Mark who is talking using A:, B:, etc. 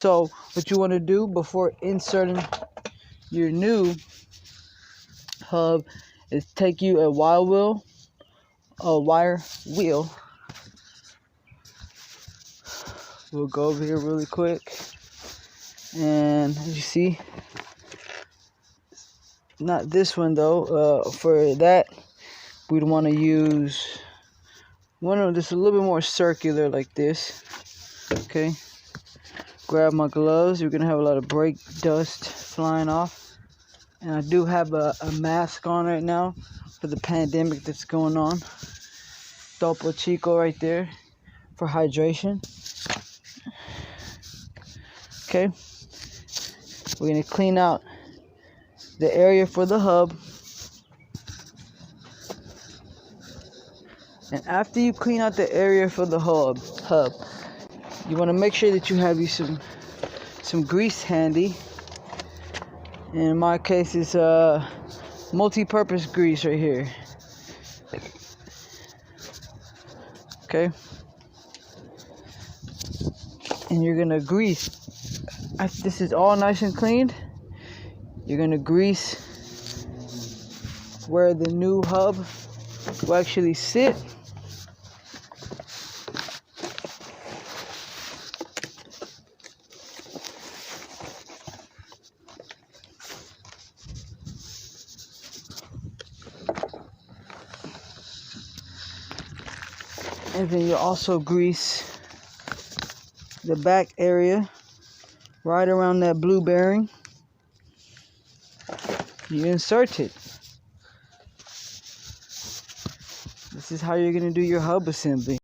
A: So what you want to do before inserting your new hub is take you a wire wheel. We'll go over here really quick, and as you see, not this one though. For that, we'd want to use one of this a little bit more circular like this. Okay. Grab my gloves. You're gonna have a lot of brake dust flying off, and I do have a mask on right now for the pandemic that's going on. Topo Chico right there for hydration. Okay, we're gonna clean out the area for the hub, and after you clean out the area for the hub, you want to make sure that you have some grease handy. In my case, it's multi-purpose grease right here. Okay, and you're gonna grease. After this is all nice and cleaned, you're gonna grease where the new hub will actually sit. And then you also grease the back area right around that blue bearing. You insert it. This is how you're going to do your hub assembly.